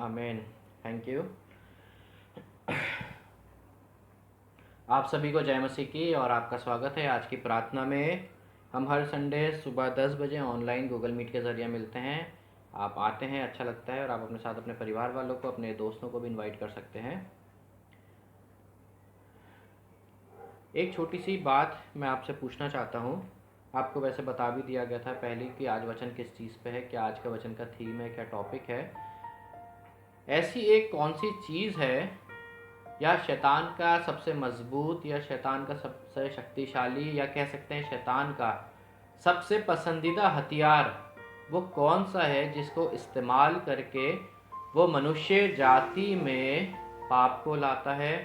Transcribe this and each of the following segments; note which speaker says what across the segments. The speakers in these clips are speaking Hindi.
Speaker 1: आमीन। Thank you. आप सभी को जय मसीह की और आपका स्वागत है आज की प्रार्थना में। हम हर संडे सुबह 10 बजे ऑनलाइन गूगल मीट के ज़रिए मिलते हैं। आप आते हैं, अच्छा लगता है और आप अपने साथ अपने परिवार वालों को, अपने दोस्तों को भी इनवाइट कर सकते हैं। एक छोटी सी बात मैं आपसे पूछना चाहता हूँ। आपको वैसे बता भी दिया गया था पहले कि आज वचन किस चीज़ पे है, क्या आज का वचन का थीम है, क्या टॉपिक है। ऐसी एक कौन सी चीज़ है या शैतान का सबसे मजबूत या शैतान का सबसे शक्तिशाली या कह सकते हैं शैतान का सबसे पसंदीदा हथियार वो कौन सा है जिसको इस्तेमाल करके वो मनुष्य जाति में पाप को लाता है,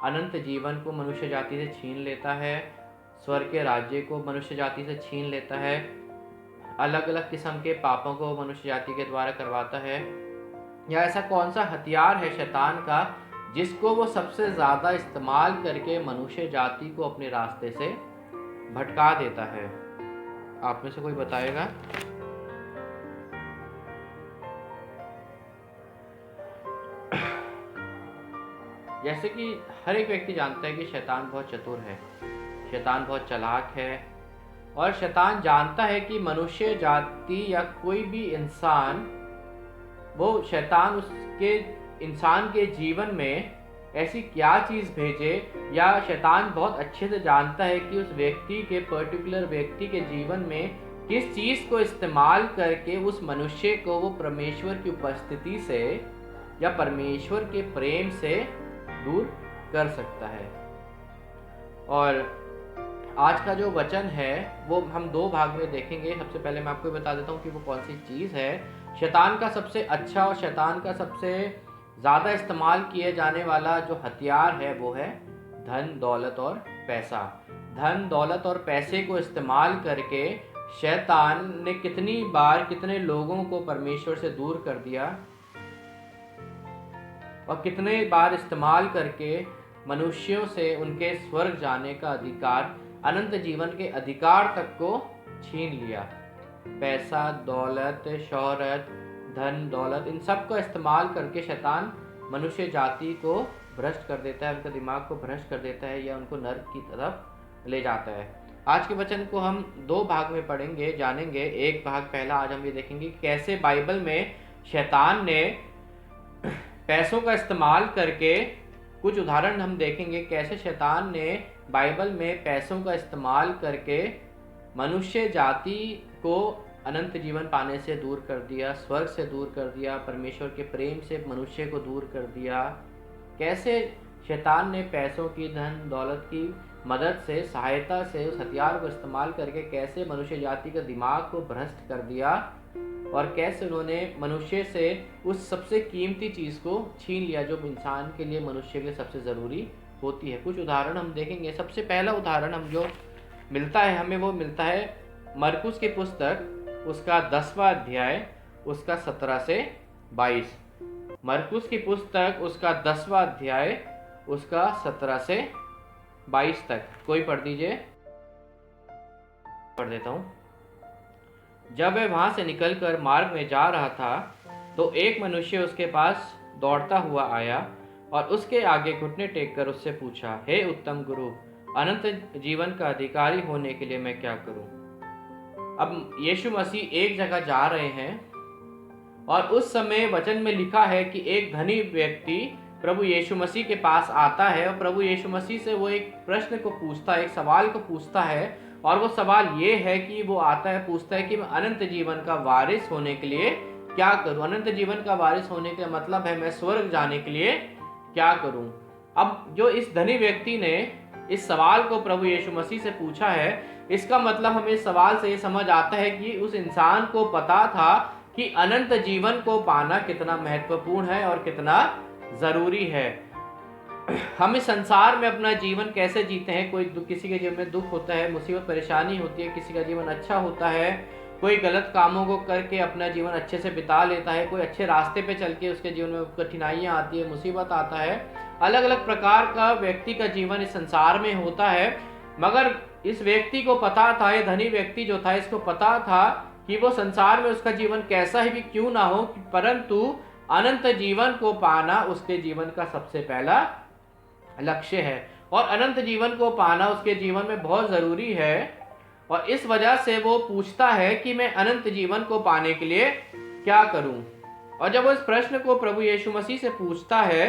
Speaker 1: अनंत जीवन को मनुष्य जाति से छीन लेता है, स्वर्ग के राज्य को मनुष्य जाति से छीन लेता है, अलग अलग किस्म के पापों को मनुष्य जाति के द्वारा करवाता है। या ऐसा कौन सा हथियार है शैतान का जिसको वो सबसे ज़्यादा इस्तेमाल करके मनुष्य जाति को अपने रास्ते से भटका देता है? आप में से कोई बताएगा? जैसे कि हर एक व्यक्ति जानता है कि शैतान बहुत चतुर है, शैतान बहुत चालाक है और शैतान जानता है कि मनुष्य जाति या कोई भी इंसान, वो शैतान उसके इंसान के जीवन में ऐसी क्या चीज़ भेजे, या शैतान बहुत अच्छे से जानता है कि उस व्यक्ति के पर्टिकुलर व्यक्ति के जीवन में किस चीज़ को इस्तेमाल करके उस मनुष्य को वो परमेश्वर की उपस्थिति से या परमेश्वर के प्रेम से दूर कर सकता है। और आज का जो वचन है वो हम दो भाग में देखेंगे। सबसे पहले मैं आपको बता देता हूँ कि वो कौन सी चीज़ है। शैतान का सबसे अच्छा और शैतान का सबसे ज़्यादा इस्तेमाल किए जाने वाला जो हथियार है वो है धन, दौलत और पैसा। धन, दौलत और पैसे को इस्तेमाल करके शैतान ने कितनी बार कितने लोगों को परमेश्वर से दूर कर दिया और कितने बार इस्तेमाल करके मनुष्यों से उनके स्वर्ग जाने का अधिकार, अनंत जीवन के अधिकार तक को छीन लिया। पैसा, दौलत, शोहरत, धन, दौलत, इन सब का इस्तेमाल करके शैतान मनुष्य जाति को भ्रष्ट कर देता है, उनका दिमाग को भ्रष्ट कर देता है या उनको नर्क की तरफ ले जाता है। आज के वचन को हम दो भाग में पढ़ेंगे, जानेंगे। एक भाग पहला आज हम ये देखेंगे कि कैसे बाइबल में शैतान ने पैसों का इस्तेमाल करके, कुछ उदाहरण हम देखेंगे कैसे शैतान ने बाइबल में पैसों का इस्तेमाल करके मनुष्य जाति को अनंत जीवन पाने से दूर कर दिया, स्वर्ग से दूर कर दिया, परमेश्वर के प्रेम से मनुष्य को दूर कर दिया। कैसे शैतान ने पैसों की, धन दौलत की मदद से, सहायता से, उस हथियार को इस्तेमाल करके कैसे मनुष्य जाति का दिमाग को भ्रष्ट कर दिया और कैसे उन्होंने मनुष्य से उस सबसे कीमती चीज़ को छीन लिया जो इंसान के लिए, मनुष्य के लिए सबसे ज़रूरी होती है। कुछ उदाहरण हम देखेंगे। सबसे पहला उदाहरण हम जो मिलता है हमें, वो मिलता है मरकुस की पुस्तक, उसका 10वां अध्याय, उसका 17 से 22। मरकुस की पुस्तक, उसका 10वां अध्याय, उसका 17 से 22 तक। कोई पढ़ दीजिए। पढ़ देता हूँ। जब वह वहाँ से निकलकर मार्ग में जा रहा था तो एक मनुष्य उसके पास दौड़ता हुआ आया और उसके आगे घुटने टेककर उससे पूछा, हे उत्तम गुरु, अनंत जीवन का अधिकारी होने के लिए मैं क्या करूं? अब यीशु मसीह एक जगह जा रहे हैं और उस समय वचन में लिखा है कि एक धनी व्यक्ति प्रभु यीशु मसीह के पास आता है और प्रभु यीशु मसीह से वो एक प्रश्न को पूछता है, एक सवाल को पूछता है। और वो सवाल ये है कि वो आता है, पूछता है कि मैं अनंत जीवन का वारिस होने के लिए क्या करूं? अनंत जीवन का वारिस होने का मतलब है मैं स्वर्ग जाने के लिए क्या करूं? अब जो इस धनी व्यक्ति ने इस सवाल को प्रभु यीशु मसीह से पूछा है, इसका मतलब हमें इस सवाल से ये समझ आता है कि उस इंसान को पता था कि अनंत जीवन को पाना कितना महत्वपूर्ण है और कितना ज़रूरी है। हम इस संसार में अपना जीवन कैसे जीते हैं, कोई किसी के जीवन में दुख होता है, मुसीबत परेशानी होती है, किसी का जीवन अच्छा होता है, कोई गलत कामों को करके अपना जीवन अच्छे से बिता लेता है, कोई अच्छे रास्ते पे चल के उसके जीवन में कठिनाइयाँ आती है, मुसीबत आता है। अलग अलग प्रकार का व्यक्ति का जीवन इस संसार में होता है। मगर इस व्यक्ति को पता था, ये धनी व्यक्ति जो था, इसको पता था कि वो संसार में उसका जीवन कैसा ही भी क्यों ना हो, परंतु अनंत जीवन को पाना उसके जीवन का सबसे पहला लक्ष्य है और अनंत जीवन को पाना उसके जीवन में बहुत ज़रूरी है। और इस वजह से वो पूछता है कि मैं अनंत जीवन को पाने के लिए क्या करूं। और जब वो इस प्रश्न को प्रभु यीशु मसीह से पूछता है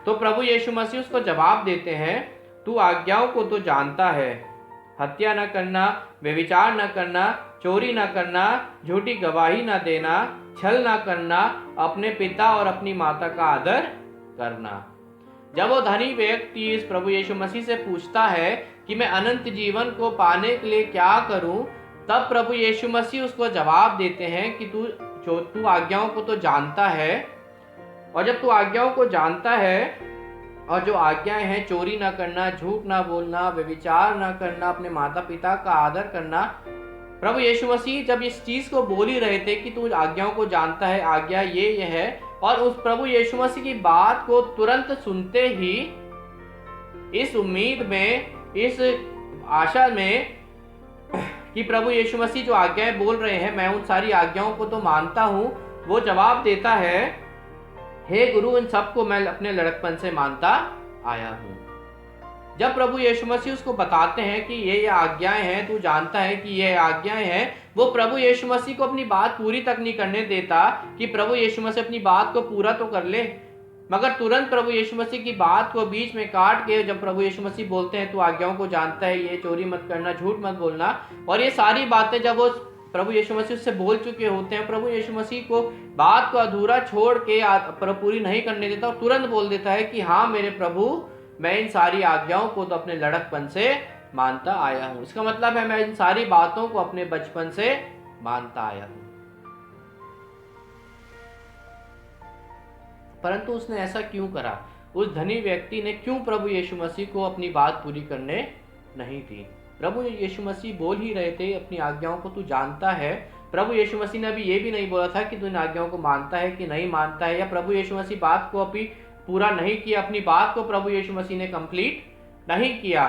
Speaker 1: तो प्रभु यीशु मसीह उसको जवाब देते हैं, तू आज्ञाओं को तो जानता है, हत्या न करना, व्यभिचार न करना, चोरी न करना, झूठी गवाही न देना, छल न करना, अपने पिता और अपनी माता का आदर करना। जब वो धनी व्यक्ति इस प्रभु यीशु मसीह से पूछता है कि मैं अनंत जीवन को पाने के लिए क्या करूं, तब प्रभु यीशु मसीह उसको जवाब देते हैं कि तू आज्ञाओं को तो जानता है। और जब तू आज्ञाओं को जानता है और जो आज्ञाएं हैं, चोरी ना करना, झूठ ना बोलना, व्यभिचार ना करना, अपने माता पिता का आदर करना, प्रभु यीशु मसीह जब इस चीज को बोल ही रहे थे कि तू आज्ञाओं को जानता है, आज्ञा ये है, और उस प्रभु यीशु मसीह की बात को तुरंत सुनते ही इस उम्मीद में, इस आशा में कि प्रभु यीशु मसीह जो आज्ञाएं बोल रहे हैं मैं उन सारी आज्ञाओं को तो मानता हूं, वो जवाब देता है, हे गुरु, इन सबको मैं अपने लड़कपन से मानता आया हूं। जब प्रभु यीशु मसीह उसको बताते हैं कि ये आज्ञाएं हैं, तू जानता है कि ये आज्ञाएं हैं, वो प्रभु यीशु मसीह को अपनी बात पूरी तक नहीं करने देता कि प्रभु यीशु मसीह अपनी बात को पूरा तो कर ले, मगर तुरंत प्रभु यीशु मसीह की बात को बीच में काट के जब प्रभु यीशु मसीह बोलते हैं तू आज्ञाओं को जानता है, ये चोरी मत करना, झूठ मत बोलना, और ये सारी बातें जब वो प्रभु यीशु मसीह उससे बोल चुके होते हैं, प्रभु यीशु मसीह को बात को अधूरा छोड़ के पूरी नहीं करने देता और तुरंत बोल देता है कि हाँ मेरे प्रभु, मैं इन सारी आज्ञाओं को तो अपने लड़कपन से मानता आया हूं। इसका मतलब है मैं इन सारी बातों को अपने बचपन से मानता आया हूं। परंतु उसने ऐसा क्यों करा? उस धनी व्यक्ति ने क्यों प्रभु यीशु मसीह को अपनी बात पूरी करने नहीं दी? प्रभु यीशु मसीह बोल ही रहे थे अपनी आज्ञाओं को तू जानता है। प्रभु यीशु मसीह ने अभी ये भी नहीं बोला था कि तू इन आज्ञाओं को मानता है कि नहीं मानता है, या प्रभु यीशु मसीह बात को अभी पूरा नहीं किया, अपनी बात को प्रभु यीशु मसीह ने कंप्लीट नहीं किया,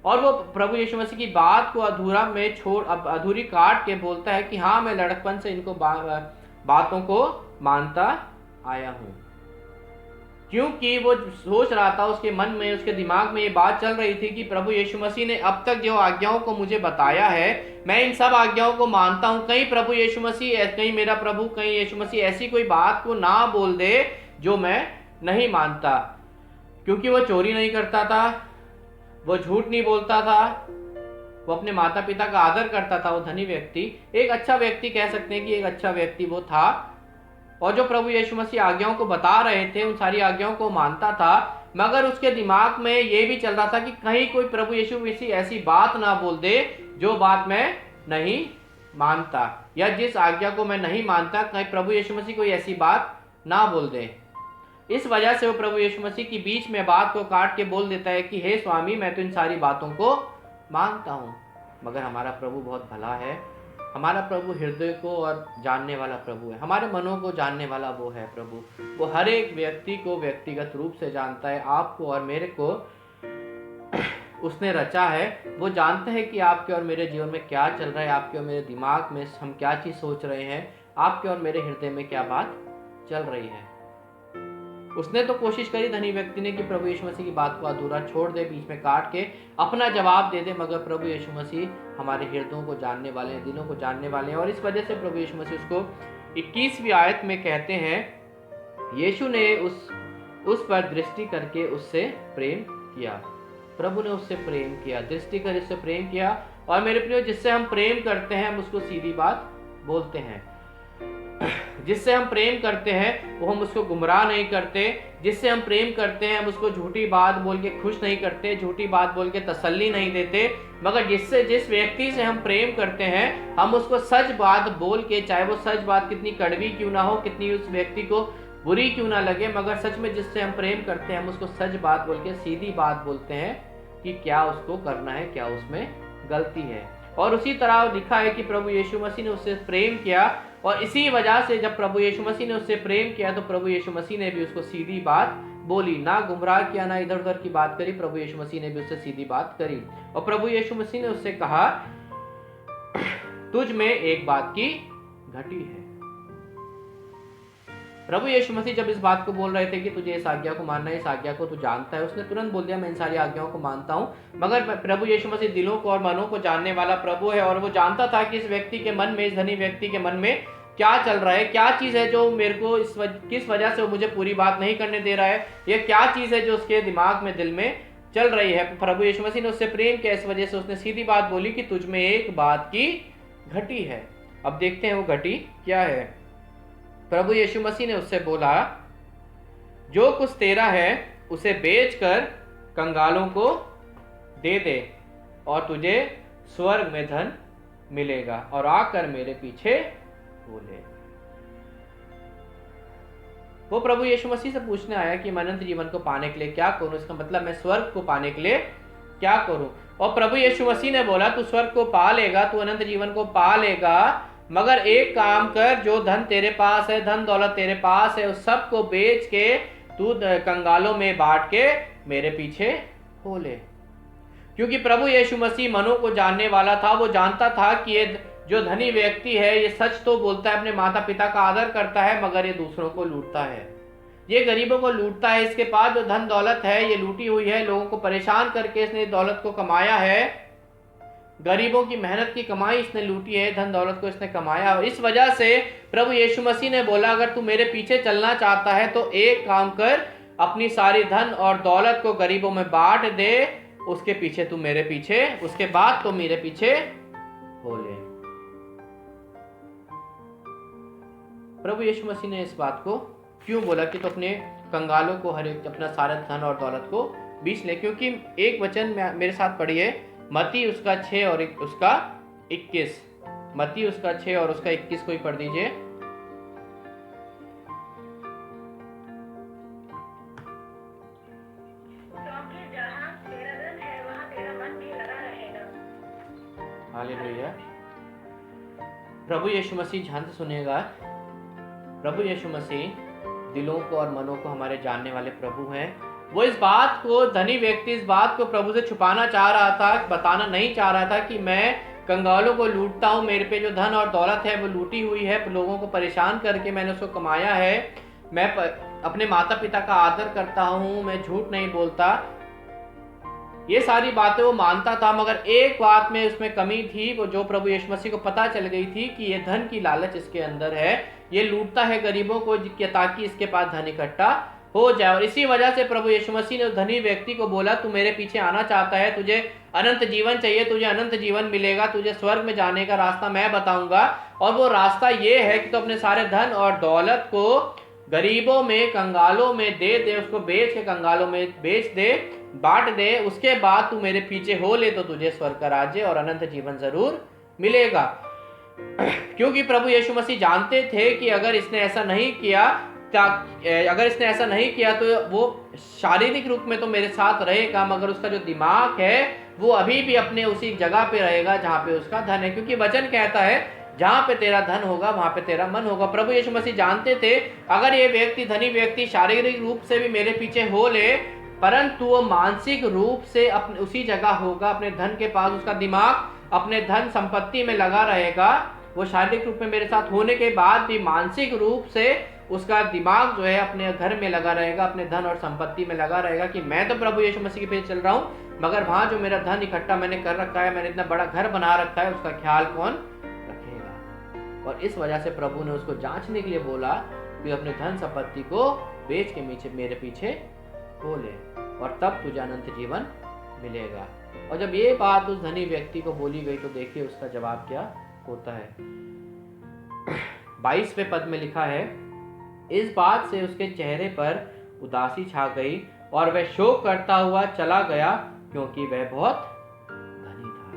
Speaker 1: और वो प्रभु यीशु मसीह की बात को अधूरा में छोड़ अब अधूरी काट के बोलता है कि हाँ मैं लड़कपन से इनको बातों को मानता आया हूँ। क्योंकि वो सोच रहा था, उसके मन में, उसके दिमाग में ये बात चल रही थी कि प्रभु यीशु मसीह ने अब तक जो आज्ञाओं को मुझे बताया है, मैं इन सब आज्ञाओं को मानता हूँ, कहीं प्रभु यीशु मसीह, कहीं मेरा प्रभु, कहीं यीशु मसीह ऐसी कोई बात को ना बोल दे जो मैं नहीं मानता। क्योंकि वो चोरी नहीं करता था, वो झूठ नहीं बोलता था, वो अपने माता पिता का आदर करता था। वो धनी व्यक्ति, एक अच्छा व्यक्ति कह सकते हैं कि एक अच्छा व्यक्ति वो था, और जो प्रभु यीशु मसीह आज्ञाओं को बता रहे थे उन सारी आज्ञाओं को मानता था, मगर उसके दिमाग में ये भी चल रहा था कि कहीं कोई प्रभु यीशु मसीह ऐसी बात ना बोल दे जो बात मैं नहीं मानता, या जिस आज्ञा को मैं नहीं मानता कहीं प्रभु यीशु मसीह कोई ऐसी बात ना बोल दे। इस वजह से वो प्रभु यीशु मसीह की बीच में बात को काट के बोल देता है कि हे स्वामी, मैं तो इन सारी बातों को मानता हूँ। मगर हमारा प्रभु बहुत भला है, हमारा प्रभु हृदय को और जानने वाला प्रभु है, हमारे मनों को जानने वाला वो है प्रभु। वो हर एक व्यक्ति को व्यक्तिगत रूप से जानता है, आपको और मेरे को उसने रचा है। वो जानते हैं कि आपके और मेरे जीवन में क्या चल रहा है, आपके और मेरे दिमाग में हम क्या चीज़ सोच रहे हैं, आपके और मेरे हृदय में क्या बात चल रही है। उसने तो कोशिश करी धनी व्यक्ति ने कि प्रभु यीशु मसीह की बात को अधूरा छोड़ दे, बीच में काट के अपना जवाब दे दे, मगर प्रभु यीशु मसीह हमारे हृदयों को जानने वाले हैं, दिलों को जानने वाले हैं। और इस वजह से प्रभु यीशु मसीह उसको 21वीं आयत में कहते हैं, यीशु ने उस पर दृष्टि करके उससे प्रेम किया। प्रभु ने उससे प्रेम किया, दृष्टि कर उससे प्रेम किया। और मेरे प्रियो, जिससे हम प्रेम करते हैं हम उसको सीधी बात बोलते हैं। जिससे हम प्रेम करते हैं वो हम उसको गुमराह नहीं करते। जिससे हम प्रेम करते हैं हम उसको झूठी बात बोल के खुश नहीं करते, झूठी बात बोल के तसल्ली नहीं देते, मगर जिस व्यक्ति से हम प्रेम करते हैं हम उसको सच बात बोल के, चाहे वो सच बात कितनी कड़वी क्यों ना हो, कितनी उस व्यक्ति को बुरी क्यों ना लगे, मगर सच में जिससे हम प्रेम करते हैं हम उसको सच बात बोल के सीधी बात बोलते हैं कि क्या उसको करना है, क्या उसमें गलती है। और उसी तरह लिखा है कि प्रभु यीशु मसीह ने उससे प्रेम किया, और इसी वजह से जब प्रभु यीशु मसीह ने उससे प्रेम किया तो प्रभु यीशु मसीह ने भी उसको सीधी बात बोली, ना गुमराह किया, ना इधर उधर की बात करी। प्रभु यीशु मसीह ने भी उससे सीधी बात करी, और प्रभु यीशु मसीह ने उससे कहा, तुझ में एक बात की घटी है। प्रभु यीशु मसीह जब इस बात को बोल रहे थे कि तुझे इस आज्ञा को मानना है, इस आज्ञा को तू जानता है, उसने तुरंत बोल दिया मैं इन सारी आज्ञाओं को मानता हूँ। मगर प्रभु यीशु मसीह दिलों को और मनों को जानने वाला प्रभु है, और वो जानता था कि इस व्यक्ति के मन में, इस धनी व्यक्ति के मन में क्या चल रहा है, क्या चीज़ है जो मेरे को किस वजह से वो मुझे पूरी बात नहीं करने दे रहा है, या क्या चीज़ है जो उसके दिमाग में, दिल में चल रही है। प्रभु यीशु मसीह ने उससे प्रेम किया, इस वजह से उसने सीधी बात बोली कि तुझ में एक बात की घटी है। अब देखते हैं वो घटी क्या है। प्रभु यीशु मसीह ने उससे बोला, जो कुछ तेरा है उसे बेचकर कंगालों को दे दे और तुझे स्वर्ग में धन मिलेगा, और आकर मेरे पीछे हो ले। वो प्रभु यीशु मसीह से पूछने आया कि मैं अनंत जीवन को पाने के लिए क्या करूं, इसका मतलब मैं स्वर्ग को पाने के लिए क्या करूं। और प्रभु यीशु मसीह ने बोला, तू स्वर्ग को पा लेगा, तू अनंत जीवन को पा लेगा, मगर एक काम कर, जो धन तेरे पास है, धन दौलत तेरे पास है, उस सब को बेच के तू कंगालों में बांट के मेरे पीछे हो ले। क्योंकि प्रभु यीशु मसीह मनों को जानने वाला था। वो जानता था कि ये जो धनी व्यक्ति है ये सच तो बोलता है, अपने माता पिता का आदर करता है, मगर ये दूसरों को लूटता है, ये गरीबों को लूटता है। इसके पास जो धन दौलत है ये लूटी हुई है, लोगों को परेशान करके इसने दौलत को कमाया है, गरीबों की मेहनत की कमाई इसने लूटी है, धन दौलत को इसने कमाया। और इस वजह से प्रभु यीशु मसीह ने बोला, अगर तू मेरे पीछे चलना चाहता है तो एक काम कर, अपनी सारी धन और दौलत को गरीबों में बांट दे, उसके पीछे तू मेरे पीछे, उसके बाद तो मेरे पीछे हो ले। प्रभु यीशु मसीह ने इस बात को क्यों बोला कि तो अपने कंगालों को, हर एक अपना सारा धन और दौलत को बेच ले? क्योंकि एक वचन मेरे साथ पढ़िए, मत्ती उसका 6 और उसका 21। मत्ती उसका 6 और उसका 21 को ही पढ़ दीजिए। हालेलुया। प्रभु यीशु मसीह ध्यान से सुनिएगा। प्रभु यीशु मसीह दिलों को और मनों को हमारे जानने वाले प्रभु हैं। वो इस बात को, धनी व्यक्ति इस बात को प्रभु से छुपाना चाह रहा था, बताना नहीं चाह रहा था कि मैं कंगालों को लूटता हूँ, मेरे पे जो धन और दौलत है वो लूटी हुई है, लोगों को परेशान करके मैंने उसको कमाया है, मैं अपने माता पिता का आदर करता हूँ, मैं झूठ नहीं बोलता। ये सारी बातें वो मानता था, मगर एक बात में उसमें कमी थी, वो जो प्रभु यीशु मसीह को पता चल गई थी कि ये धन की लालच इसके अंदर है, ये लूटता है गरीबों को ताकि इसके पास धन इकट्ठा हो जाए। और इसी वजह से प्रभु यीशु मसीह ने उस धनी व्यक्ति को बोला, तू मेरे पीछे आना चाहता है, तुझे अनंत जीवन चाहिए, तुझे अनंत जीवन मिलेगा, तुझे स्वर्ग में जाने का रास्ता मैं बताऊंगा। और वो रास्ता ये है कि तू अपने सारे धन और दौलत को गरीबों में, कंगालों में दे दे, उसको बेच के कंगालों में बेच दे, बांट दे, उसके बाद तू मेरे पीछे हो ले तो तुझे स्वर्ग का राज्य और अनंत जीवन जरूर मिलेगा। क्योंकि प्रभु यीशु मसीह जानते थे कि अगर इसने ऐसा नहीं किया तो वो शारीरिक रूप में तो मेरे साथ रहेगा, मगर उसका जो दिमाग है वो अभी भी अपने उसी जगह पे रहेगा जहाँ पे उसका धन है। क्योंकि वचन कहता है, जहाँ पे तेरा धन होगा वहां पे तेरा मन होगा। प्रभु यीशु मसीह जानते थे अगर ये व्यक्ति, धनी व्यक्ति शारीरिक रूप से भी मेरे पीछे हो ले, परंतु वो मानसिक रूप से अपने उसी जगह होगा, अपने धन के पास, उसका दिमाग अपने धन संपत्ति में लगा रहेगा। वो शारीरिक रूप में मेरे साथ होने के बाद भी मानसिक रूप से उसका दिमाग जो है अपने घर में लगा रहेगा, अपने धन और संपत्ति में लगा रहेगा कि मैं तो प्रभु यीशु मसीह के पीछे चल रहा हूँ, मगर वहां जो मेरा धन इकट्ठा मैंने कर रखा है, मैंने इतना बड़ा घर बना रखा है, उसका ख्याल कौन रखेगा। और इस वजह से प्रभु ने उसको जांचने के लिए बोला कि अपने धन संपत्ति को बेच के मेरे पीछे हो ले और तब तुझे अनंत जीवन मिलेगा। और जब ये बात उस धनी व्यक्ति को बोली गई तो देखिए उसका जवाब क्या होता है। 22वें पद में लिखा है, इस बात से उसके चेहरे पर उदासी छा गई और वह शोक करता हुआ चला गया, क्योंकि वह बहुत धनी था।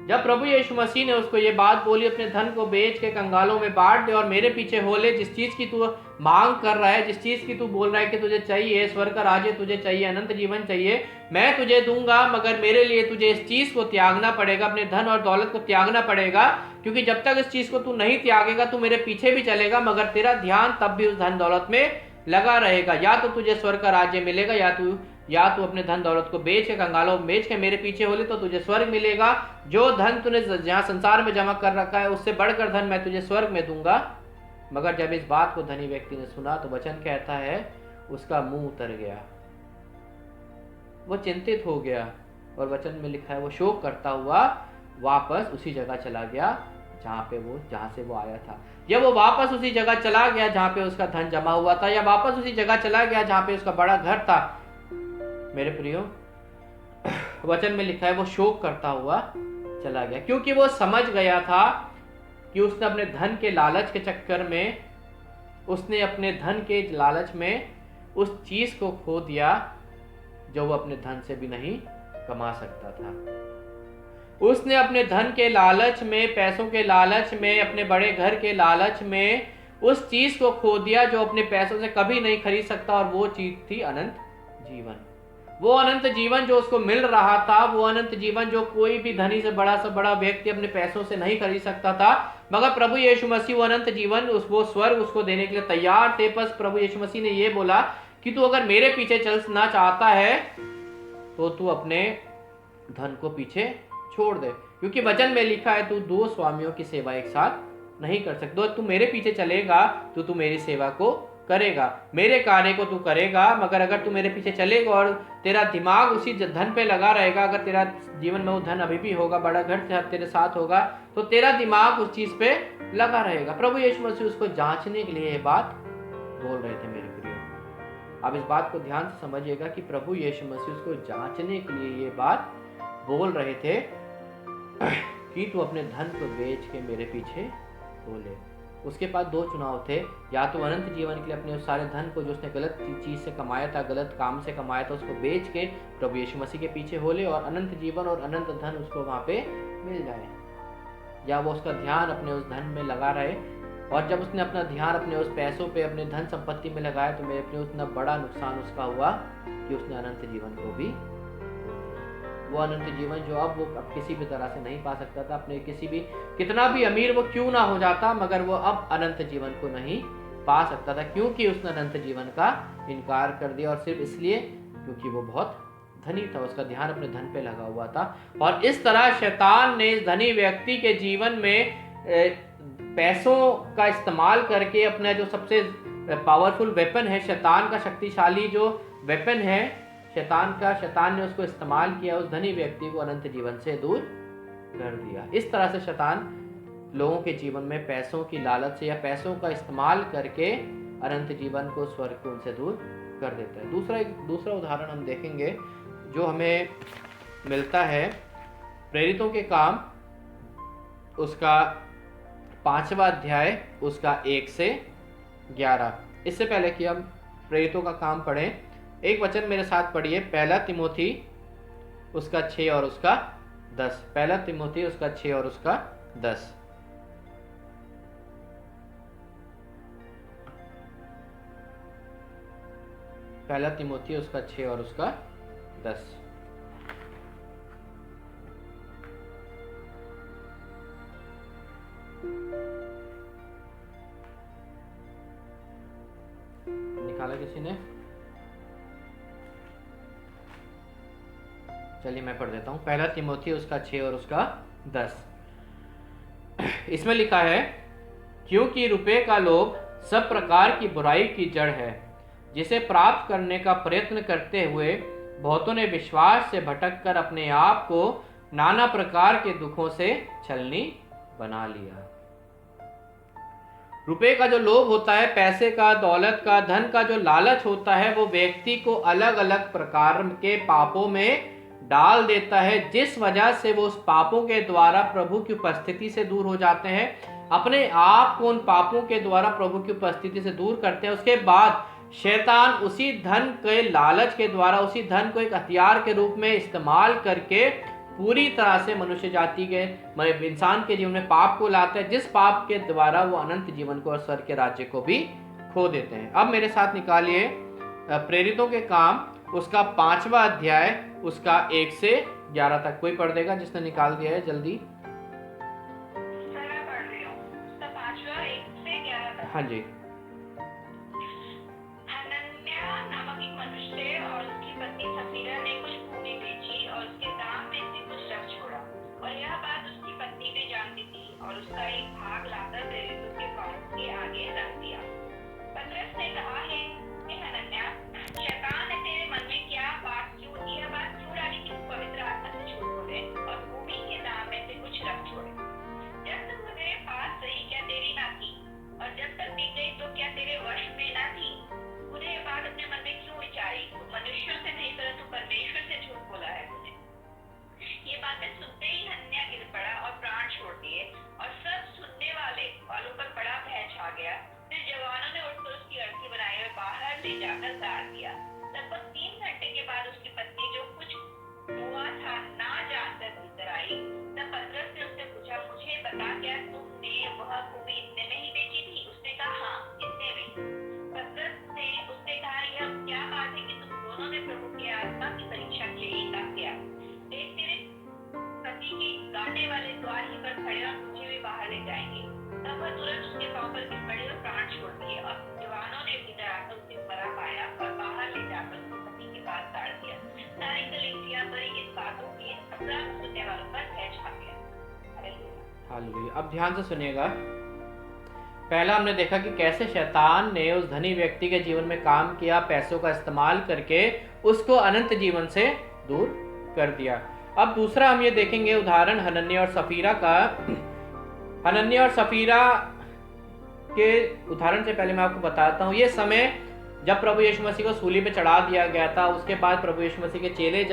Speaker 1: जब प्रभु यीशु मसीह ने उसको ये बात बोली, अपने धन को बेच के कंगालों में बांट दे और मेरे पीछे हो ले, जिस चीज की तू मांग कर रहा है, जिस चीज की तू बोल रहा है कि तुझे चाहिए, स्वर्ग का राज्य तुझे चाहिए, अनंत जीवन चाहिए, मैं तुझे दूंगा, मगर मेरे लिए तुझे इस चीज को त्यागना पड़ेगा, अपने धन और दौलत को त्यागना पड़ेगा। क्योंकि जब तक इस चीज को तू नहीं त्यागेगा, तू मेरे पीछे भी चलेगा, मगर तेरा ध्यान तब भी उस धन दौलत में लगा रहेगा। या तो तुझे स्वर्ग का राज्य मिलेगा, या तू अपने धन दौलत को बेच के, कंगालों में बेच के मेरे पीछे हो ले तो तुझे स्वर्ग मिलेगा। जो धन तूने जहाँ संसार में जमा कर रखा है उससे बढ़कर धन मैं तुझे स्वर्ग में दूंगा। मगर जब इस बात को धनी व्यक्ति ने सुना तो वचन कहता है उसका मुंह उतर गया, वो चिंतित हो गया, और वचन में लिखा है वो शोक करता हुआ वापस उसी जगह चला गया जहां से वो आया था। या वो वापस उसी जगह चला गया जहां पे उसका धन जमा हुआ था, या वापस उसी जगह चला गया जहां पे उसका बड़ा घर था। मेरे प्रियो, वचन में लिखा है वो शोक करता हुआ चला गया, क्योंकि वो समझ गया था कि उसने अपने धन के लालच के चक्कर में, उसने अपने धन के लालच में उस चीज को खो दिया जो वो अपने धन से भी नहीं कमा सकता था। उसने अपने धन के लालच में, पैसों के लालच में, अपने बड़े घर के लालच में उस चीज को खो दिया जो अपने पैसों से कभी नहीं खरीद सकता, और वो चीज थी अनंत जीवन। वो अनंत जीवन जो उसको मिल रहा था, वो अनंत जीवन जो कोई भी धनी से बड़ा व्यक्ति अपने पैसों से नहीं खरीद सकता था, मगर प्रभु यीशु मसीह वो अनंत जीवन, वो स्वर्ग उसको देने के लिए तैयार थे। बस प्रभु यीशु मसीह ने ये बोला कि तू अगर मेरे पीछे चलना चाहता है तो तू अपने धन को पीछे छोड़ दे, क्योंकि वचन में लिखा है तू दो स्वामियों की सेवा एक साथ नहीं कर सकता। तू मेरे पीछे चलेगा तो तू मेरी सेवा को करेगा, मेरे कार्य को तू करेगा, मगर अगर तू मेरे पीछे चलेगा और तेरा दिमाग उसी धन पे लगा रहेगा, अगर तेरा जीवन में वो धन अभी भी होगा, बड़ा घर तेरे साथ होगा, तो तेरा दिमाग उस चीज पे लगा रहेगा। प्रभु यीशु मसीह उसको जांचने के लिए ये बात बोल रहे थे। मेरे प्रियो, आप इस बात को ध्यान से समझिएगा कि प्रभु यीशु मसीह उसको जांचने के लिए ये बात बोल रहे थे कि तू अपने धन को बेच के मेरे पीछे हो ले। उसके पास दो चुनाव थे, या तो अनंत जीवन के लिए अपने उस सारे धन को जो उसने गलत चीज से कमाया था, गलत काम से कमाया था, उसको बेच के प्रभु यीशु मसीह के पीछे हो ले और अनंत जीवन और अनंत धन उसको वहां पे मिल जाए, या वो उसका ध्यान अपने उस धन में लगा रहे। और जब उसने अपना ध्यान अपने उस पैसों पे, अपने धन संपत्ति में लगाया, तो मेरे अपने उतना बड़ा नुकसान उसका हुआ कि उसने अनंत जीवन को भी, वो अनंत जीवन जो अब वो अब किसी भी तरह से नहीं पा सकता था, अपने किसी भी, कितना भी अमीर वो क्यों ना हो जाता, मगर वो अब अनंत जीवन को नहीं पा सकता था, क्योंकि उसने अनंत जीवन का इनकार कर दिया, और सिर्फ इसलिए क्योंकि वो बहुत धनी था, उसका ध्यान अपने धन पे लगा हुआ था। और इस तरह शैतान ने इस धनी व्यक्ति के जीवन में पैसों का इस्तेमाल करके अपना जो सबसे पावरफुल वेपन है, शैतान का शक्तिशाली जो वेपन है, शैतान ने उसको इस्तेमाल किया, उस धनी व्यक्ति को अनंत जीवन से दूर कर दिया। इस तरह से शैतान लोगों के जीवन में पैसों की लालच से या पैसों का इस्तेमाल करके अनंत जीवन को, स्वर्ग को उनसे दूर कर देता है। दूसरा उदाहरण हम देखेंगे जो हमें मिलता है प्रेरितों के काम, उसका 5वां अध्याय, उसका 1 से 11। इससे पहले कि हम प्रेरितों का काम पढ़ें, एक वचन मेरे साथ पढ़िए, 1 तिमोथी उसका 6 और उसका 10। 1 तिमोथी उसका 6 और उसका 10। पहला तिमोथी उसका 6 और उसका 10। निकाला किसी ने? चलिए मैं पढ़ देता हूँ। 1 तिमोथी उसका 6 और उसका 10। इसमें लिखा है, क्योंकि रुपए का लोभ सब प्रकार की बुराई की जड़ है, जिसे प्राप्त करने का प्रयत्न करते हुए बहुतों ने विश्वास से भटककर अपने आप को नाना प्रकार के दुखों से छलनी बना लिया। रुपए का जो लोभ होता है, पैसे का, दौलत का, धन का जो लालच होता है, वो व्यक्ति को अलग अलग प्रकार के पापों में डाल देता है, जिस वजह से वो उस पापों के द्वारा प्रभु की उपस्थिति से दूर हो जाते हैं, अपने आप को उन पापों के द्वारा प्रभु की उपस्थिति से दूर करते हैं। उसके बाद शैतान उसी धन के लालच के द्वारा, उसी धन को एक हथियार के रूप में इस्तेमाल करके पूरी तरह से मनुष्य जाति के, इंसान के जीवन में पाप को लाता है, जिस पाप के द्वारा वो अनंत जीवन को और स्वर्ग के राज्य को भी खो देते हैं। अब मेरे साथ निकालिए प्रेरितों के काम, उसका 5वां अध्याय, उसका 1 से 11 तक। कोई पढ़ देगा जिसने निकाल दिया है? जल्दी। हाँ जी।
Speaker 2: और उसका एक एक भाग लाकर प्रेरितों के पास के आगे रख दिया। पतरस ने कहा है कि हनन्याह, शैतान ने तेरे मन में यह बात क्यों डाली कि तू पवित्र आत्मा से झूठ बोले और भूमि के दाम में से कुछ रख छोड़े। जब तक वो तेरे पास रही क्या तेरी ना थी, और जब तक दी गई तो क्या तेरे वश में ना थी? तूने ये बात अपने मन में क्यों विचारी? तू मनुष्यों से नहीं परंतु परमेश्वर से झूठ बोला है तूने। ये बातें सुनते ही हनन्याह गिर पड़ा और प्राण छोड़ दिए, और सब सुनने वालों पर बड़ा भय छा गया। फिर जवानों ने उठकर उसकी अर्थी बनाई और बाहर ले जाकर गाड़ दिया। लगभग 3 घंटे के बाद उसकी पत्नी, जो कुछ हुआ था ना जानकर भीतर आई। तब पतरस ने उससे पूछा, मुझे बता, क्या तुमने वह भूमि इतने में ही बेची थी? उसने कहा, हाँ, इतने में। पतरस ने उससे कहा, यह क्या बात है कि तुम दोनों ने प्रभु की आत्मा की परीक्षा के लिए काम किया? देख, तेरे पति के गाड़ने वाले द्वार ही पर खड़े और मुझे भी बाहर ले जाएंगे। तब वह तुरंत उसके पांव पर गिर पड़ी और प्राण छोड़ दिए, और जवानों ने भीतर आकर उसे मरा पाया और बाहर ले जाकर उसके पति के पास गाड़ दिया। सारी कलीसिया पर इस बातों के सब सुनने वालों पर भय छा गया।
Speaker 1: हालेलुया। अब ध्यान से सुनिएगा। पहला हमने देखा कि कैसे शैतान ने उस धनी व्यक्ति के जीवन में काम किया, पैसों का इस्तेमाल करके उसको अनंत जीवन से दूर कर दिया। अब दूसरा हम ये देखेंगे उदाहरण हनन्याह और सफीरा का। हनन्याह और सफीरा के उदाहरण से पहले मैं आपको बताता हूँ, ये समय जब प्रभु यीशु मसीह को सूली पे चढ़ा दिया गया था। उसके बाद प्रभु यीशु मसीह के चेले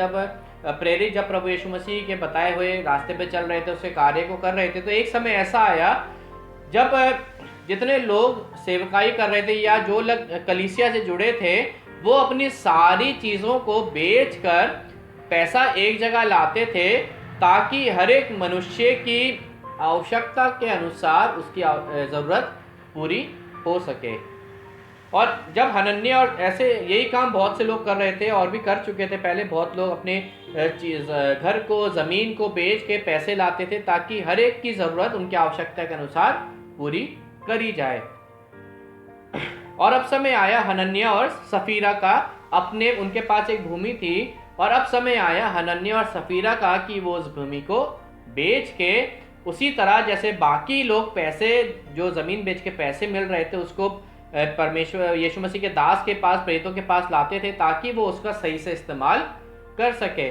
Speaker 1: प्रेरित जब प्रभु यीशु मसीह के बताए हुए रास्ते पे चल रहे थे, उसके कार्य को कर रहे थे, तो एक समय ऐसा आया जब जितने लोग सेवकाई कर रहे थे या जो लोग कलीसिया से जुड़े थे, वो अपनी सारी चीज़ों को बेचकर पैसा एक जगह लाते थे ताकि हर एक मनुष्य की आवश्यकता के अनुसार उसकी ज़रूरत पूरी हो सके। और जब हनन्याह और ऐसे यही काम बहुत से लोग कर रहे थे और भी कर चुके थे पहले, बहुत लोग अपने घर को, ज़मीन को बेच के पैसे लाते थे ताकि हर एक की ज़रूरत उनकी आवश्यकता के अनुसार पूरी करी जाए। और अब समय आया हनन्याह और सफीरा का, उनके पास एक भूमि थी, और अब समय आया हनन्याह और सफीरा का कि वो उस भूमि को बेच के, उसी तरह जैसे बाकी लोग पैसे जो ज़मीन बेच के पैसे मिल रहे थे उसको परमेश्वर यीशु मसीह के दास के पास, प्रेरितों के पास लाते थे ताकि वो उसका सही से इस्तेमाल कर सके।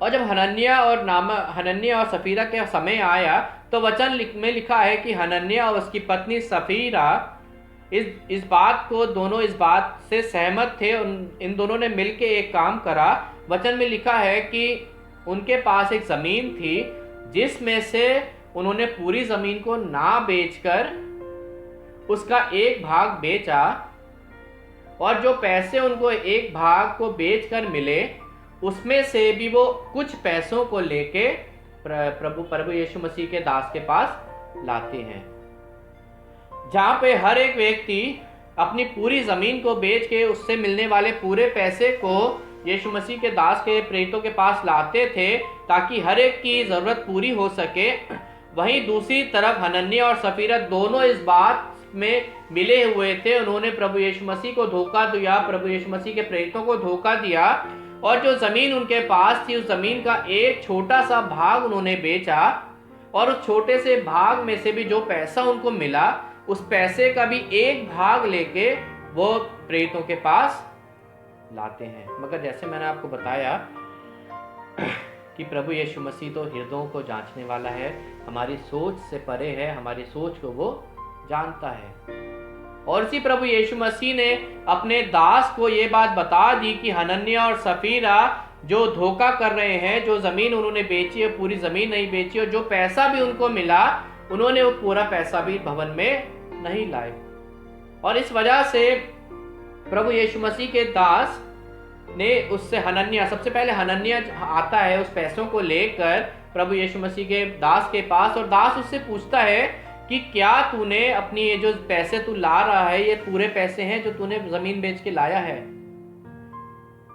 Speaker 1: और जब हनन्याह और सफीरा के समय आया तो वचन में लिखा है कि हनन्याह और उसकी पत्नी सफीरा इस बात से सहमत थे। इन दोनों ने मिलके एक काम करा। वचन में लिखा है कि उनके पास एक ज़मीन थी जिसमें से उन्होंने पूरी ज़मीन को ना बेचकर उसका एक भाग बेचा, और जो पैसे उनको एक भाग को बेचकर मिले उसमें से भी वो कुछ पैसों को लेके प्रभु यीशु मसीह के दास के पास लाते हैं, जहां पे हर एक व्यक्ति अपनी पूरी ज़मीन को बेच के उससे मिलने वाले पूरे पैसे को यीशु मसीह के दास के प्रेरितों के पास लाते थे ताकि हर एक की ज़रूरत पूरी हो सके। वहीं दूसरी तरफ हनन्याह और सफीरा दोनों इस बात में मिले हुए थे। उन्होंने प्रभु यीशु मसीह को धोखा दिया, प्रभु यीशु मसीह के प्रेरितों को धोखा दिया, और जो ज़मीन उनके पास थी उस ज़मीन का एक छोटा सा भाग उन्होंने बेचा, और उस छोटे से भाग में से भी जो पैसा उनको मिला उस पैसे का भी एक भाग लेके वो प्रेरितों के पास लाते हैं। मगर जैसे मैंने आपको बताया कि प्रभु यीशु मसीह तो हृदयों को जांचने वाला है, हमारी सोच से परे है, हमारी सोच को वो जानता है। और इसी प्रभु यीशु मसीह ने अपने दास को ये बात बता दी कि हनन्याह और सफीरा जो धोखा कर रहे हैं, जो ज़मीन उन्होंने बेची है पूरी ज़मीन नहीं बेची, और जो पैसा भी उनको मिला उन्होंने वो पूरा पैसा भी भवन में नहीं लाए। और इस वजह से प्रभु यीशु मसीह के दास ने उससे सबसे पहले हनन्याह आता है उस पैसों को लेकर प्रभु यीशु मसीह के दास के पास, और दास उससे पूछता है कि क्या तूने अपनी ये जो पैसे तू ला रहा है ये पूरे पैसे हैं जो तूने ज़मीन बेच के लाया है?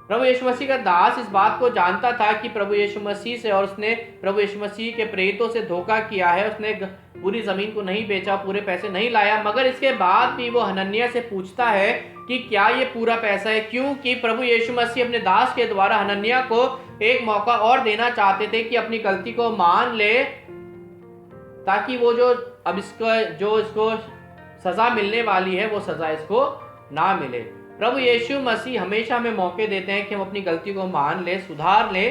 Speaker 1: प्रभु यीशु मसीह का दास इस बात को जानता था कि प्रभु यीशु मसीह से और उसने प्रभु यीशु मसीह के प्रेरितों से धोखा किया है, उसने पूरी ज़मीन को नहीं बेचा, पूरे पैसे नहीं लाया। मगर इसके बाद भी वो हनन्याह से पूछता है कि क्या ये पूरा पैसा है, क्योंकि प्रभु यीशु मसीह अपने दास के द्वारा हनन्याह को एक मौका और देना चाहते थे कि अपनी गलती को मान ले, ताकि वो जो अब इसको सजा मिलने वाली है वो सजा इसको ना मिले। प्रभु यीशु मसीह हमेशा हमें मौके देते हैं कि हम अपनी गलती को मान ले, सुधार ले।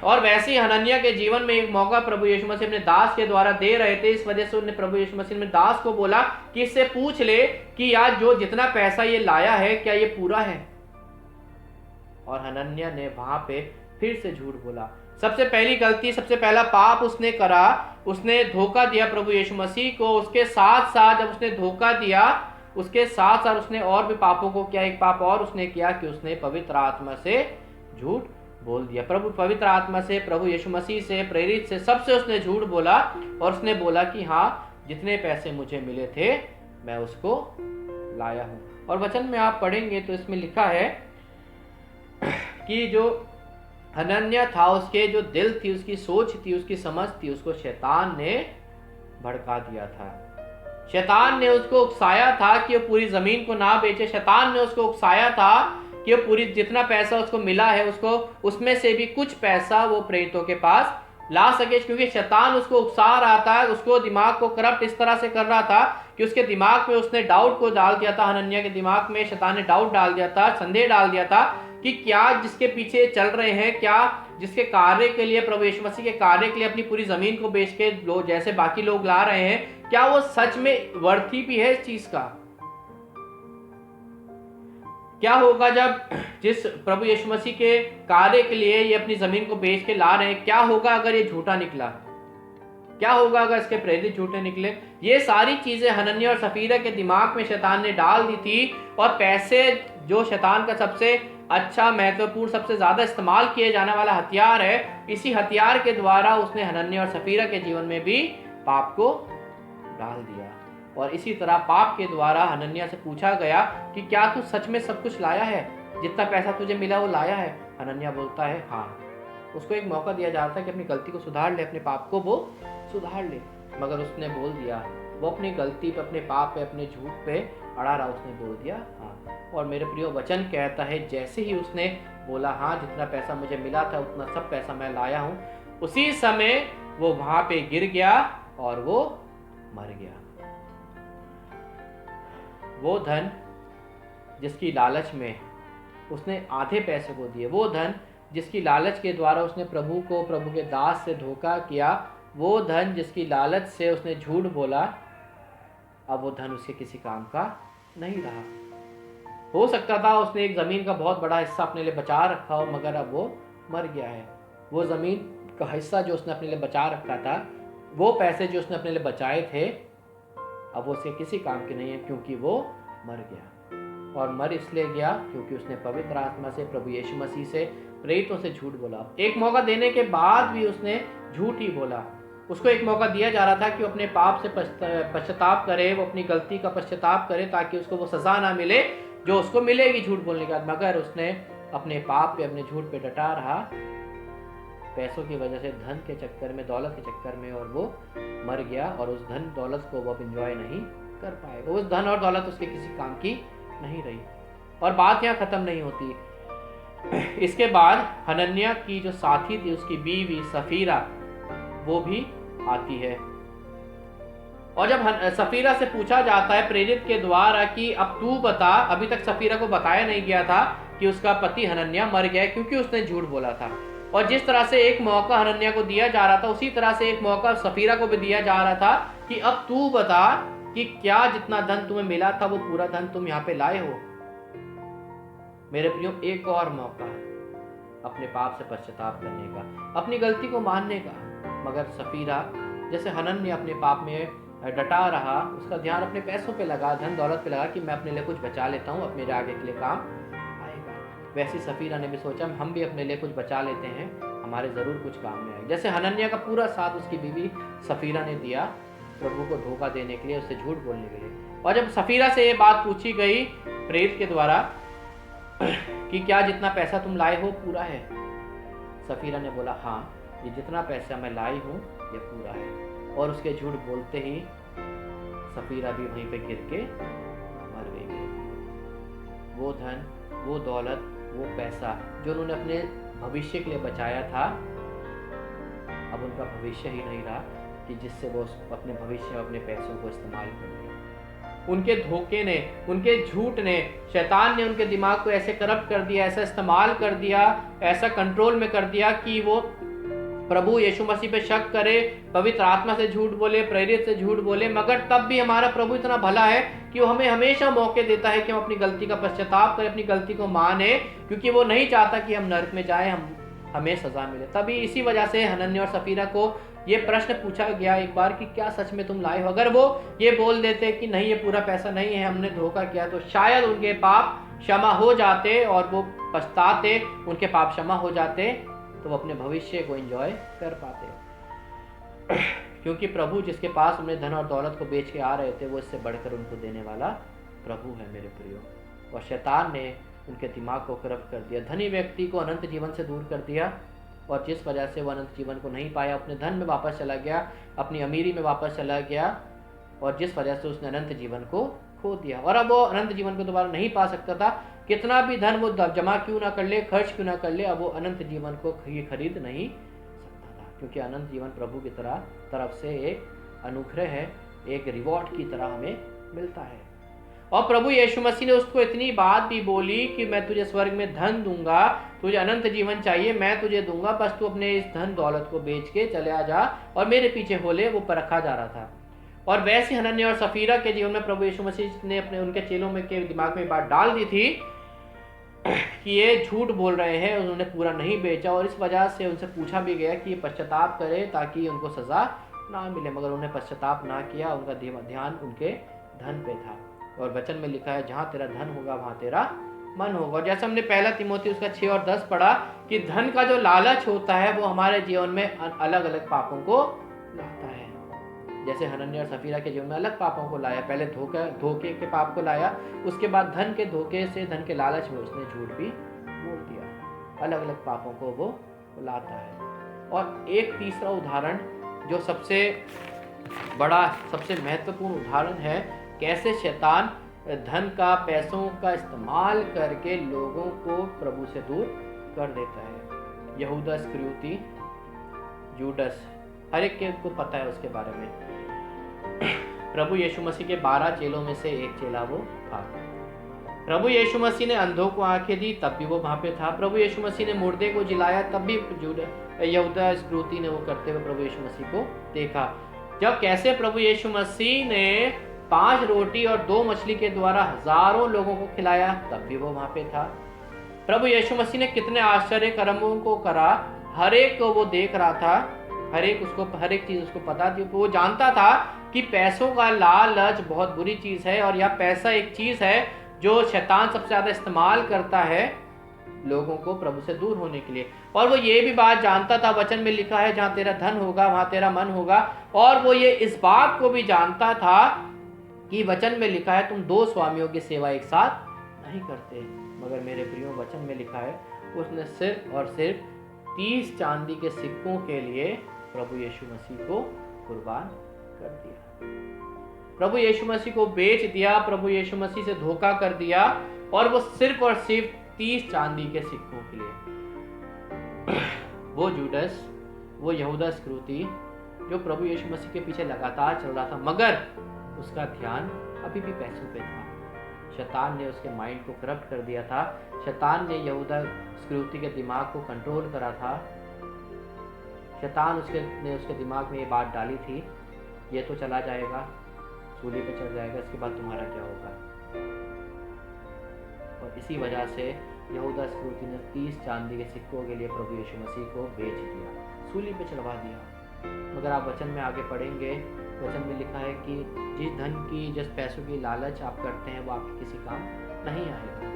Speaker 1: और वैसे ही हनन्याह के जीवन में एक मौका प्रभु यीशु मसीह अपने दास के द्वारा दे रहे थे। इस वजह से उन्होंने प्रभु यीशु मसीह ने दास को बोला कि इससे पूछ ले कि यार जो जितना पैसा ये लाया है क्या ये पूरा है। और हनन्याह ने वहां पे फिर से झूठ बोला। सबसे पहली गलती, सबसे पहला पाप उसने करा, उसने धोखा दिया प्रभु यीशु मसीह को। उसके साथ साथ जब उसने धोखा दिया, उसके साथ साथ उसने और भी पापों को किया। एक पाप और उसने किया कि उसने पवित्र आत्मा से झूठ बोल दिया। पवित्र आत्मा से, प्रभु यीशु मसीह से, प्रेरित से, सबसे उसने झूठ बोला। और उसने बोला कि हाँ, जितने पैसे मुझे मिले थे मैं उसको लाया हूं। और वचन में आप पढ़ेंगे तो इसमें लिखा है कि जो हनन्याह था, उसके जो दिल थी, उसकी सोच थी, उसकी समझ थी, उसको शैतान ने भड़का दिया था। शैतान ने उसको उकसाया था कि वो पूरी जमीन को ना बेचे। शैतान ने उसको उकसाया था कि वो पूरी जितना पैसा उसको मिला है उसको उसमें से भी कुछ पैसा वो प्रेरितों के पास ला सके। क्योंकि शैतान उसको उकसा रहा था, उसको दिमाग को करप्ट इस तरह से कर रहा था कि उसके दिमाग में उसने डाउट को डाल दिया था। हनन्याह के दिमाग में शैतान ने डाउट डाल दिया था, संदेह डाल दिया था कि क्या जिसके पीछे चल रहे हैं, क्या जिसके कार्य के लिए, प्रभु यीशु मसीह के कार्य के लिए अपनी पूरी जमीन को बेच के लोग जैसे बाकी लोग ला रहे हैं, क्या वो सच में वर्थी भी है इस चीज का। क्या होगा जब जिस प्रभु यीशु मसीह के कार्य के लिए ये अपनी जमीन को बेच के ला रहे हैं, क्या होगा अगर ये झूठा निकला, क्या होगा अगर इसके प्रेरित झूठे निकले। ये सारी चीजें हनन्याह और सफीरा के दिमाग में शैतान ने डाल दी थी। और पैसे जो शैतान का सबसे अच्छा, महत्वपूर्ण, सबसे ज्यादा इस्तेमाल किए जाने वाला हथियार है, इसी हथियार के द्वारा उसने हनन्याह और सफीरा के जीवन में भी पाप को डाल दिया। और इसी तरह पाप के द्वारा हनन्याह से पूछा गया कि क्या तू सच में सब कुछ लाया है, जितना पैसा तुझे मिला वो लाया है। हनन्याह बोलता है हाँ। उसको एक मौका दिया जा रहा था कि अपनी गलती को सुधार ले, अपने पाप को वो सुधार ले, मगर उसने बोल दिया, वो अपनी गलती पे, अपने पाप पे, अपने झूठ पे अड़ा रहा। उसने बोल दिया हाँ। और मेरे प्रियो, वचन कहता है जैसे ही उसने बोला हाँ, जितना पैसा मुझे मिला था उतना सब पैसा मैं लाया हूँ, उसी समय वो वहां पे गिर गया और वो मर गया। वो धन जिसकी लालच में उसने आधे पैसे को दिए, वो धन जिसकी लालच के द्वारा उसने प्रभु को, प्रभु के दास से धोखा किया, वो धन जिसकी लालच से उसने झूठ बोला, अब वो धन उसके किसी काम का नहीं रहा। हो सकता था उसने एक जमीन का बहुत बड़ा हिस्सा अपने लिए बचा रखा हो, मगर अब वो मर गया है। वो जमीन का हिस्सा जो उसने अपने लिए बचा रखा था, वो पैसे जो उसने अपने लिए बचाए थे, अब वो उसके किसी काम के नहीं है, क्योंकि वो मर गया। और मर इसलिए गया क्योंकि उसने पवित्र आत्मा से, प्रभु यीशु मसीह से, प्रेरितों से झूठ बोला। एक मौका देने के बाद भी उसने झूठ ही बोला। उसको एक मौका दिया जा रहा था कि वो अपने पाप से पश्चाताप करे, वो अपनी गलती का पश्चाताप करे, ताकि उसको वो सजा ना मिले जो उसको मिलेगी झूठ बोलने के बाद। मगर उसने अपने पाप पे, अपने झूठ पे डटा रहा, पैसों की वजह से, धन के चक्कर में, दौलत के चक्कर में, और वो मर गया। और उस धन दौलत को वो अब इंजॉय नहीं कर पाएगा। उस धन और दौलत उसके किसी काम की नहीं रही। और बात यहाँ खत्म नहीं होती। इसके बाद हनन्याह की जो साथी थी, उसकी बीवी सफीरा, वो भी आती है। और जब सफीरा से पूछा जाता है प्रेरित के द्वारा कि अब तू बता, अभी तक सफीरा को बताया नहीं गया था कि उसका पति हनन्याह मर गया क्योंकि उसने झूठ बोला था। और जिस तरह से एक मौका हनन्याह को दिया जा रहा था, उसी तरह से एक मौका सफीरा को भी दिया जा रहा था कि अब तू बता कि क्या जितना धन तुम्हें मिला था वो पूरा धन तुम यहाँ पे लाए हो। मेरे प्रियो, एक और मौका अपने पाप से पश्चाताप करने का, अपनी गलती को मानने का। मगर सफीरा जैसे हनन्याह अपने पाप में डटा रहा, उसका ध्यान अपने पैसों पे लगा, धन दौलत पे लगा कि मैं अपने लिए कुछ बचा लेता हूँ, अब मेरे आगे के लिए काम आएगा। वैसे सफीरा ने भी सोचा हम भी अपने लिए कुछ बचा लेते हैं, हमारे ज़रूर कुछ काम में आए। जैसे हनन्याह का पूरा साथ उसकी बीवी सफीरा ने दिया प्रभु को धोखा देने के लिए, उससे झूठ बोलने के लिए। और जब सफीरा से ये बात पूछी गई प्रेरित के द्वारा कि क्या जितना पैसा तुम लाए हो पूरा है, सफीरा ने बोला हाँ, ये जितना पैसा मैं लाई हूँ ये पूरा है। और उसके झूठ बोलते ही सफीरा भी वहीं पे गिर के मर गई। वो धन, वो दौलत, वो पैसा जो उन्होंने अपने भविष्य के लिए बचाया था, अब उनका भविष्य ही नहीं रहा, कि जिससे वो अपने भविष्य में अपने पैसों को इस्तेमाल कर ले। उनके धोखे ने, उनके झूठ ने, शैतान ने उनके दिमाग को ऐसे करप्ट कर दिया, ऐसा इस्तेमाल कर दिया, ऐसा कंट्रोल में कर दिया कि वो प्रभु यीशु मसीह पे शक करे, पवित्र आत्मा से झूठ बोले, प्रेरित से झूठ बोले, मगर तब भी हमारा प्रभु इतना भला है कि वो हमें हमेशा मौके देता है कि हम अपनी गलती का पश्चाताप करें, अपनी गलती को माने, क्योंकि वो नहीं चाहता कि हम नरक में जाएं, हमें सजा मिले। तभी इसी वजह से हनन्याह और सफीरा को ये प्रश्न पूछा गया एक बार कि क्या सच में तुम लाए हो। अगर वो ये बोल देते कि नहीं ये पूरा पैसा नहीं है, हमने धोखा किया, तो शायद उनके पाप क्षमा हो जाते और वो पछताते, उनके पाप क्षमा हो जाते, तो वो अपने भविष्य को एंजॉय कर पाते। क्योंकि प्रभु जिसके पास उन्हें धन और दौलत को बेच के आ रहे थे, वो इससे बढ़कर उनको देने वाला प्रभु है मेरे प्रियो। और शैतान ने उनके दिमाग को करप्ट कर दिया, धनी व्यक्ति को अनंत जीवन से दूर कर दिया, और जिस वजह से वो अनंत जीवन को नहीं पाया, अपने धन में वापस चला गया, अपनी अमीरी में वापस चला गया, और जिस वजह से उसने अनंत जीवन को खो दिया। और अब वो अनंत जीवन को दोबारा नहीं पा सकता था, कितना भी धन वो जमा क्यों ना कर ले, खर्च क्यों ना कर ले, अब वो अनंत जीवन को खरीद नहीं सकता था, क्योंकि अनंत जीवन प्रभु की तरफ से एक अनुग्रह है, एक रिवॉर्ड की तरह हमें मिलता है। और प्रभु यीशु मसीह ने उसको इतनी बात भी बोली कि मैं तुझे स्वर्ग में धन दूंगा, तुझे अनंत जीवन चाहिए, मैं तुझे दूंगा, बस तू अपने इस धन दौलत को बेच के चले आ जा और मेरे पीछे हो ले। वो परखा जा रहा था। और वैसे हनन्याह और सफीरा के जीवन में प्रभु यीशु मसीह ने अपने उनके चेलों में के दिमाग में बात डाल दी थी कि ये झूठ बोल रहे हैं, उन्होंने पूरा नहीं बेचा, और इस वजह से उनसे पूछा भी गया कि ये पश्चाताप करे ताकि उनको सजा ना मिले, मगर उन्होंने पश्चाताप ना किया, उनका ध्यान उनके धन पे था। और वचन में लिखा है जहाँ तेरा धन होगा वहाँ तेरा मन होगा। और जैसे हमने पहला तिमोथी उसका 6 और 10 पढ़ा कि धन का जो लालच होता है वो हमारे जीवन में अलग अलग पापों को लाता है। जैसे हनन्याह और सफीरा के जीवन में अलग पापों को लाया, पहले धोखे के पाप को लाया, उसके बाद धन के धोखे से, धन के लालच में उसने झूठ भी बोल दिया। अलग अलग पापों को वो लाता है। और एक तीसरा उदाहरण जो सबसे बड़ा, सबसे महत्वपूर्ण उदाहरण है, कैसे शैतान धन का, पैसों का इस्तेमाल करके लोगों को प्रभु से दूर कर देता है। यहूदा इस्करियोती, जूडस, हर एक को पता है उसके बारे में। प्रभु यीशु मसीह के 12 चेलों में से एक चेला वो था। प्रभु यीशु मसीह ने अंधों को आंखें दी, तब भी वो वहां पे था। प्रभु यीशु मसीह ने मुर्दे को जिलाया, तब भी यहूदा इस्करियोती ने वो करते हुए प्रभु यीशु मसीह को देखा। जब कैसे प्रभु यीशु मसीह ने 5 रोटी और 2 मछली के द्वारा हजारों लोगों को खिलाया, तब भी वो वहां पे था। प्रभु यीशु मसीह ने कितने आश्चर्य कर्मों को करा, हर एक को वो देख रहा था, हर एक चीज उसको पता थी। वो जानता था कि पैसों का लालच बहुत बुरी चीज है, और यह पैसा एक चीज है जो शैतान सबसे ज्यादा इस्तेमाल करता है लोगों को प्रभु से दूर होने के लिए। और वो ये भी बात जानता था, वचन में लिखा है जहां तेरा धन होगा वहां तेरा मन होगा। और वो ये इस बात को भी जानता था कि वचन में लिखा है तुम 2 स्वामियों की सेवा एक साथ नहीं करते। मगर मेरे प्रियो, वचन में लिखा है उसने सिर्फ और सिर्फ 30 चांदी के सिक्कों के लिए प्रभु यीशु मसीह को कुर्बान कर दिया। प्रभु यीशु मसीह को बेच दिया, प्रभु यीशु मसीह से धोखा कर दिया, और वो सिर्फ और सिर्फ 30 चांदी के सिक्कों के लिए। वो जूडस, वो यहूदा इस्करियोती जो प्रभु यीशु मसीह के पीछे लगातार चल रहा था, मगर उसका ध्यान अभी भी पैसों पे था। शैतान ने उसके माइंड को करप्ट कर दिया था। शैतान ने यहूदा इस्करियोती के दिमाग को कंट्रोल करा था। शैतान ने उसके दिमाग में ये बात डाली थी, ये तो चला जाएगा, सूली पे चढ़ जाएगा, इसके बाद तुम्हारा क्या होगा। और इसी वजह से यहूदा इस्करियोती ने 30 चांदी के सिक्कों के लिए प्रभु यीशु मसीह को बेच दिया, सूली पे चढ़वा दिया। मगर आप वचन में आगे पढ़ेंगे, वचन में लिखा है कि जिस धन की, जिस पैसों की लालच आप करते हैं वो आपके किसी काम नहीं आएगा।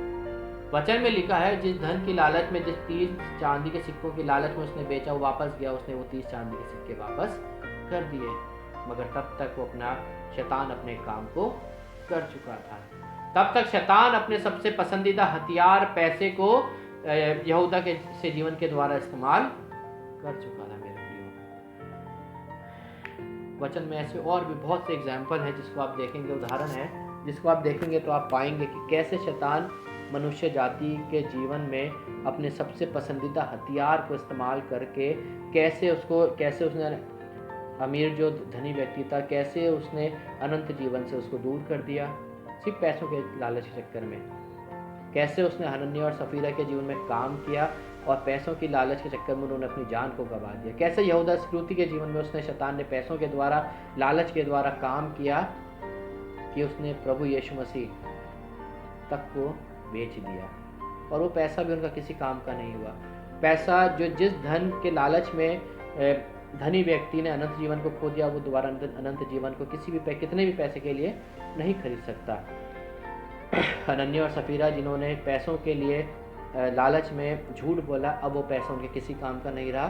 Speaker 1: वचन में लिखा है जिस धन की लालच में, जिस 30 चांदी के सिक्कों की लालच में उसने बेचा, वो वापस गया, उसने वो 30 चांदी के सिक्के वापस कर दिए। मगर तब तक वो शैतान अपने काम को कर चुका था। तब तक शैतान अपने सबसे पसंदीदा हथियार पैसे को यहूदा के से जीवन के द्वारा इस्तेमाल कर चुका था। मेरे प्रियो, वचन में ऐसे और भी बहुत से एग्जाम्पल है जिसको आप देखेंगे, उदाहरण है जिसको आप देखेंगे तो आप पाएंगे कि कैसे शैतान मनुष्य जाति के जीवन में अपने सबसे पसंदीदा हथियार को इस्तेमाल करके कैसे उसने अमीर जो धनी व्यक्ति था, कैसे उसने अनंत जीवन से उसको दूर कर दिया सिर्फ पैसों के लालच के चक्कर में। कैसे उसने हनन्याह और सफीरा के जीवन में काम किया और पैसों की लालच के चक्कर में उन्होंने अपनी जान को गंवा दिया। कैसे यहूदा इस्करियोती के जीवन में उसने शैतान ने पैसों के द्वारा, लालच के द्वारा काम किया कि उसने प्रभु यीशु मसीह तक को बेच दिया, और वो पैसा भी उनका किसी काम का नहीं हुआ। पैसा जो जिस धन के लालच में धनी व्यक्ति ने अनंत जीवन को खो दिया, वो दोबारा अनंत जीवन को कितने भी पैसे के लिए नहीं खरीद सकता। हनन्याह और सफीरा जिन्होंने पैसों के लिए लालच में झूठ बोला, अब वो पैसा उनके किसी काम का नहीं रहा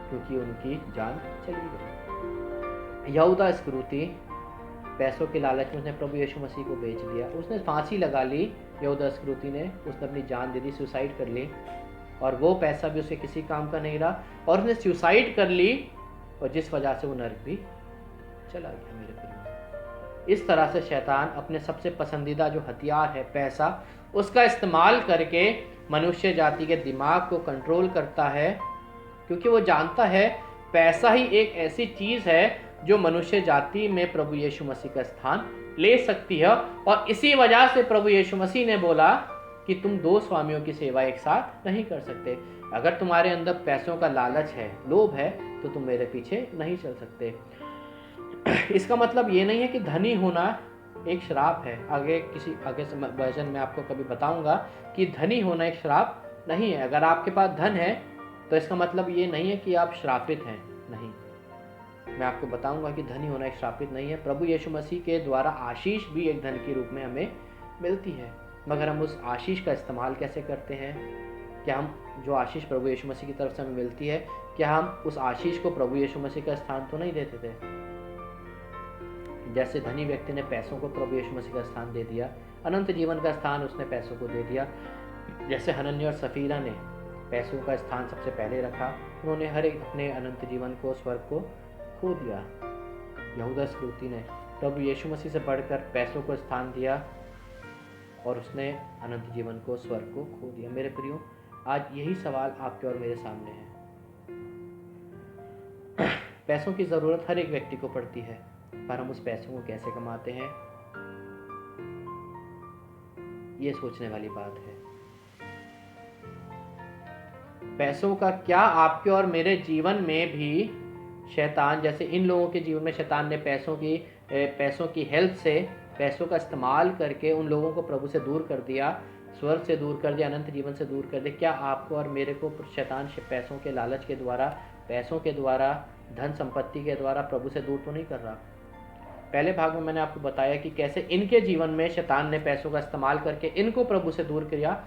Speaker 1: क्योंकि उनकी जान चली गई। यहूदा इस्करियोती पैसों के लालच में उसने प्रभु यीशु मसीह को बेच दिया। उसने फांसी लगा ली, यहूदा इस्करियोती ने, उसने अपनी जान दे दी, सुसाइड कर ली, और वो पैसा भी उसके किसी काम का नहीं रहा, और उसने सुसाइड कर ली, और जिस वजह से वो नरक भी चला गया। मेरे प्रिय, इस तरह से शैतान अपने सबसे पसंदीदा जो हथियार है पैसा, उसका इस्तेमाल करके मनुष्य जाति के दिमाग को कंट्रोल करता है, क्योंकि वो जानता है पैसा ही एक ऐसी चीज़ है जो मनुष्य जाति में प्रभु यीशु मसीह का स्थान ले सकती है। और इसी वजह से प्रभु यीशु मसीह ने बोला कि तुम दो स्वामियों की सेवा एक साथ नहीं कर सकते। अगर तुम्हारे अंदर पैसों का लालच है, लोभ है, तो तुम मेरे पीछे नहीं चल सकते। इसका मतलब ये नहीं है कि धनी होना एक श्राप है। आगे वर्जन में आपको कभी बताऊंगा कि धनी होना एक श्राप नहीं है। अगर आपके पास धन है तो इसका मतलब ये नहीं है कि आप श्रापित हैं, नहीं। मैं आपको बताऊंगा कि धनी होना एक श्रापित नहीं है। प्रभु यीशु मसीह के द्वारा आशीष भी एक धन के रूप में हमें मिलती है, मगर हम उस आशीष का इस्तेमाल कैसे करते हैं? क्या हम जो आशीष प्रभु यीशु मसीह की तरफ से हमें मिलती है, क्या हम उस आशीष को प्रभु यीशु मसीह का स्थान तो नहीं देते थे? जैसे धनी व्यक्ति ने पैसों को प्रभु यीशु मसीह का स्थान दे दिया, अनंत जीवन का स्थान उसने पैसों को दे दिया। जैसे हनन्याह और सफीरा ने पैसों का स्थान सबसे पहले रखा, उन्होंने हर एक अपने अनंत जीवन को, स्वर्ग को खो दिया। यहूदा इस्करियोती ने प्रभु यीशु मसीह से बढ़कर पैसों को स्थान दिया और उसने अनंत जीवन को, स्वर्ग को खो दिया। मेरे प्रियो, आज यही सवाल आपके और मेरे सामने है। पैसों की ज़रूरत हर एक व्यक्ति को पड़ती है, पर हम उस पैसों को कैसे कमाते हैं, ये सोचने वाली बात है। पैसों का क्या आपके और मेरे जीवन में भी शैतान, जैसे इन लोगों के जीवन में शैतान ने पैसों की हेल्प से, पैसों का इस्तेमाल करके उन लोगों को प्रभु से दूर कर दिया, स्वर्ग से दूर कर दिया, अनंत जीवन से दूर कर दिया। क्या आपको और मेरे को शैतान पैसों के लालच के द्वारा, पैसों के द्वारा, धन संपत्ति के द्वारा प्रभु से दूर तो नहीं कर रहा? पहले भाग में मैंने आपको बताया कि कैसे इनके जीवन में शैतान ने पैसों का इस्तेमाल करके इनको प्रभु से दूर किया,